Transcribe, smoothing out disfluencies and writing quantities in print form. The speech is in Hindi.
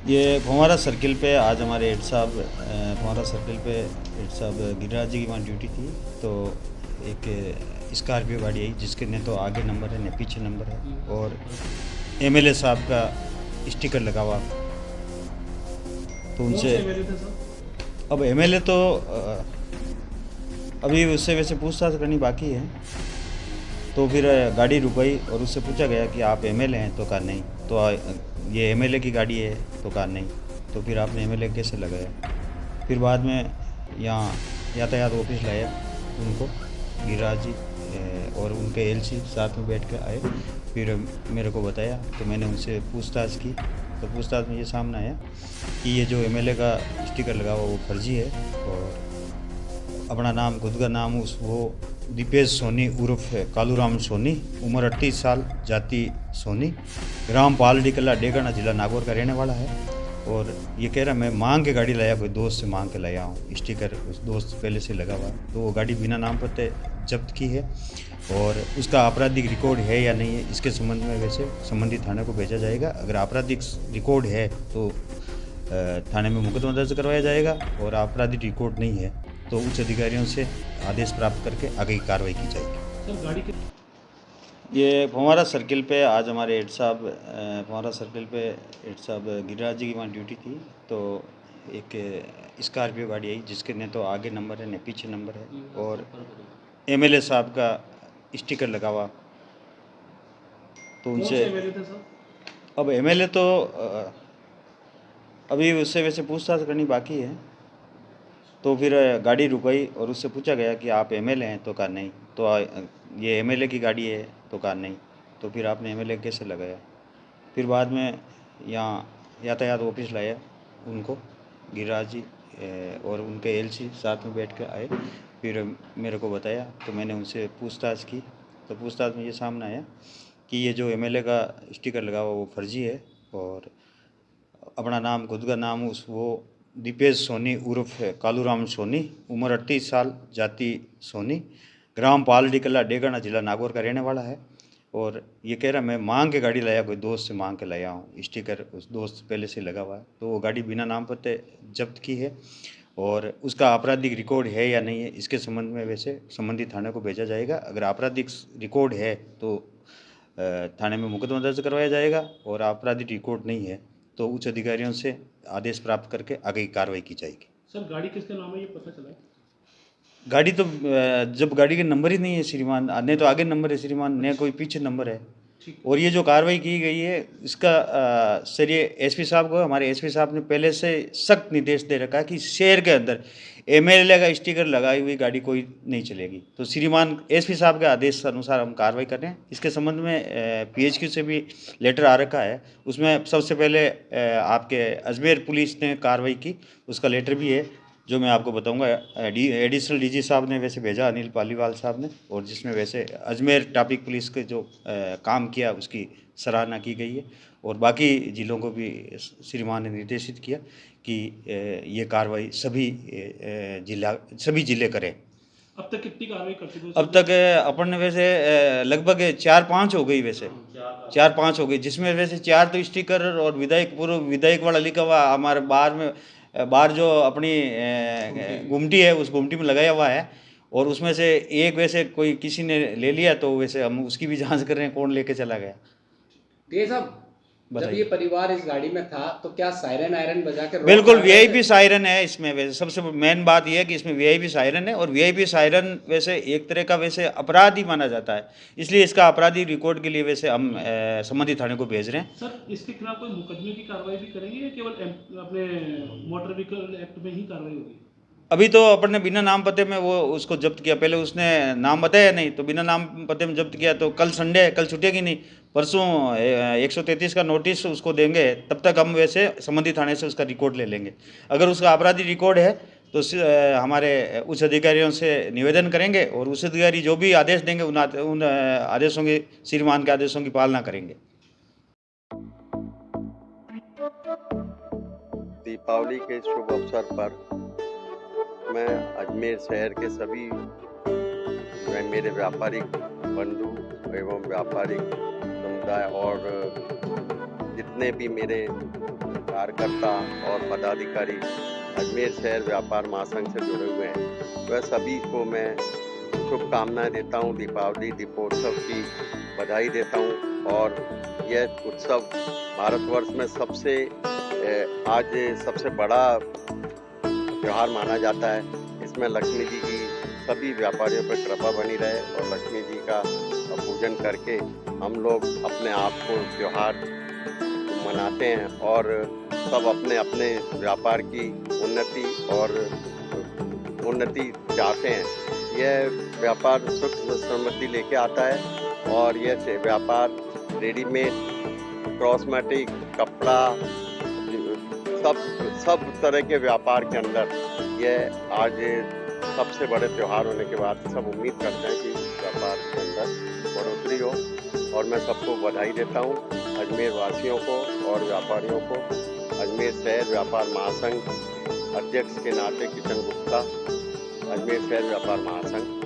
ये फव्वारा सर्किल पे आज हमारे हेड साहब फव्वारा सर्किल पे हेड साहब गिरिराज जी की वहाँ ड्यूटी थी। तो एक स्कॉर्पियो गाड़ी आई जिसके न तो आगे नंबर है न पीछे नंबर है और एमएलए साहब का स्टिकर लगा हुआ। तो कौन उनसे से एमएलए थे सर? अब एमएलए तो अभी उससे वैसे पूछताछ करनी बाकी है। तो फिर गाड़ी रुकवाई और उससे पूछा गया कि आप एमएलए हैं, तो कहा नहीं। तो ये एमएलए की गाड़ी है, तो कहा नहीं। तो फिर आपने एमएलए कैसे लगाया? फिर बाद में यहाँ यातायात ऑफिस लाया उनको, गिरिराज जी और उनके एलसी साथ में बैठ कर आए। फिर मेरे को बताया तो मैंने उनसे पूछताछ की। तो पूछताछ में ये सामने आया कि ये जो एमएलए का स्टिकर लगा हुआ वो फर्जी है और अपना नाम, खुद का नाम वो दीपेश सोनी उर्फ कालूराम सोनी, उम्र 38 साल, जाति सोनी, ग्राम पालड़ी कला डेगाना, जिला नागौर का रहने वाला है। और ये कह रहा मैं मांग के गाड़ी लाया, कोई दोस्त से मांग के लाया हूँ, स्टिकर उस दोस्त पहले से लगा हुआ है। तो वो गाड़ी बिना नाम पते जब्त की है और उसका आपराधिक रिकॉर्ड है या नहीं है इसके संबंध में वैसे संबंधित थाने को भेजा जाएगा। अगर आपराधिक रिकॉर्ड है तो थाने में मुकदमा दर्ज करवाया जाएगा और आपराधिक रिकॉर्ड नहीं है तो उच्च अधिकारियों से आदेश प्राप्त करके आगे की कार्रवाई की जाएगी। सर गाड़ी के ये फव्वारा सर्किल पे आज हमारे हेड साहब फव्वारा सर्किल पे हेड साहब गिरिराज जी की वहाँ ड्यूटी थी। तो एक स्कॉर्पियो गाड़ी आई जिसके न तो आगे नंबर है न पीछे नंबर है और एमएलए साहब का स्टिकर लगा हुआ। तो कौन उनसे से एमएलए थे सर? अब एमएलए तो अभी उससे वैसे पूछताछ करनी बाकी है। तो फिर गाड़ी रुकवाई और उससे पूछा गया कि आप एमएलए हैं, तो कहा नहीं। तो ये एमएलए की गाड़ी है, तो कहा नहीं। तो फिर आपने एमएलए कैसे लगाया? फिर बाद में यहाँ यातायात ऑफिस लाया उनको, गिरिराज जी और उनके एलसी साथ में बैठ कर आए। फिर मेरे को बताया तो मैंने उनसे पूछताछ की। तो पूछताछ में ये सामने आया कि ये जो एमएलए का स्टिकर लगा हुआ वो फर्जी है और अपना नाम, खुद का नाम वो दीपेश सोनी उर्फ कालूराम सोनी, उम्र 38 साल, जाति सोनी, ग्राम पालड़ी कला डेगाना, जिला नागौर का रहने वाला है। और ये कह रहा मैं मांग के गाड़ी लाया, कोई दोस्त से मांग के लाया हूँ, स्टिकर उस दोस्त पहले से लगा हुआ है। तो वो गाड़ी बिना नाम पते जब्त की है और उसका आपराधिक रिकॉर्ड है या नहीं है इसके संबंध में वैसे संबंधित थाने को भेजा जाएगा। अगर आपराधिक रिकॉर्ड है तो थाने में मुकदमा दर्ज करवाया जाएगा और आपराधिक रिकॉर्ड नहीं है तो उच्च अधिकारियों से आदेश प्राप्त करके आगे की कार्रवाई की जाएगी। सर गाड़ी किसके नाम है ये पता चला है? गाड़ी तो जब गाड़ी के नंबर ही नहीं है श्रीमान, न तो आगे नंबर है श्रीमान, न कोई पीछे नंबर है। ठीक। और ये जो कार्रवाई की गई है इसका सर ये एसपी साहब को, हमारे एसपी साहब ने पहले से सख्त निर्देश दे रखा है कि शहर के अंदर एमएलए का स्टिकर लगाई हुई गाड़ी कोई नहीं चलेगी। तो श्रीमान एसपी साहब के आदेश अनुसार हम कार्रवाई कर रहे हैं। इसके संबंध में पीएचक्यू से भी लेटर आ रखा है। उसमें सबसे पहले आपके अजमेर पुलिस ने कार्रवाई की, उसका लेटर भी है जो मैं आपको बताऊंगा। एडिशनल डीजी साहब ने वैसे भेजा, अनिल पालीवाल साहब ने, और जिसमें वैसे अजमेर ट्रैफिक पुलिस के जो काम किया उसकी सराहना की गई है। और बाकी ज़िलों को भी श्रीमान ने निर्देशित किया कि ये कार्रवाई सभी ज़िले करें। अब तक कितनी कार्रवाई कर चुके हो अब तक अपन ने वैसे लगभग 4-5 हो गई, वैसे 4-5 हो गई, जिसमें वैसे 4 तो स्टिकर और विधायक, पूर्व विधायक वाला लिखा हुआ हमारे बाहर में, बाहर जो अपनी गुमटी है उस गुमटी में लगाया हुआ है। और उसमें से एक वैसे कोई किसी ने ले लिया तो वैसे हम उसकी भी जांच कर रहे हैं कौन लेके चला गया। ये साहब, जब बताइए। ये परिवार इस गाड़ी में था तो क्या सायरन आयरन बजा के रोक बिल्कुल लगा रहे वीआईपी थे? सायरन है इसमें। वैसे सबसे मेन बात यह है कि इसमें वीआईपी सायरन है और वीआईपी सायरन वैसे एक तरह का वैसे अपराध ही माना जाता है, इसलिए इसका आपराधिक रिकॉर्ड के लिए वैसे हम संबंधित थाने को भेज रहे हैं। सर इसके खिलाफ कोई मुकदमे की कार्रवाई भी करेंगे या केवल अपने मोटर व्हीकल एक्ट में ही कार्रवाई होगी? अभी तो अपन ने बिना नाम पते में वो उसको जब्त किया, पहले उसने नाम बताया नहीं तो बिना नाम पते में जब्त किया। तो कल संडे है, कल छुटेगी नहीं, परसों 133 का नोटिस उसको देंगे, तब तक हम वैसे संबंधित थाने से उसका रिकॉर्ड ले लेंगे। अगर उसका आपराधिक रिकॉर्ड है तो हमारे उच्च अधिकारियों से निवेदन करेंगे और उच्च अधिकारी जो भी आदेश देंगे उन आदेशों की, श्रीमान के आदेशों की पालना करेंगे। दीपावली के शुभ अवसर पर मैं अजमेर शहर के सभी मेरे व्यापारिक बंधु एवं व्यापारिक समुदाय और जितने भी मेरे कार्यकर्ता और पदाधिकारी अजमेर शहर व्यापार महासंघ से जुड़े हुए हैं, वह सभी को मैं शुभकामनाएं देता हूं, दीपावली दीपोत्सव की बधाई देता हूं। और यह उत्सव भारतवर्ष में आज सबसे बड़ा त्यौहार माना जाता है। इसमें लक्ष्मी जी की सभी व्यापारियों पर कृपा बनी रहे और लक्ष्मी जी का पूजन करके हम लोग अपने आप को त्यौहार मनाते हैं और सब अपने अपने व्यापार की उन्नति चाहते हैं। यह व्यापार सुख समृद्धि लेके आता है और यह व्यापार रेडीमेड, कॉस्मेटिक, कपड़ा, सब तरह के व्यापार के अंदर यह आज सबसे बड़े त्यौहार होने के बाद सब उम्मीद करते हैं कि व्यापार के अंदर बढ़ोतरी हो। और मैं सबको बधाई देता हूं, अजमेर वासियों को और व्यापारियों को। अजमेर शहर व्यापार महासंघ अध्यक्ष के नाते किशन गुप्ता, अजमेर शहर व्यापार महासंघ।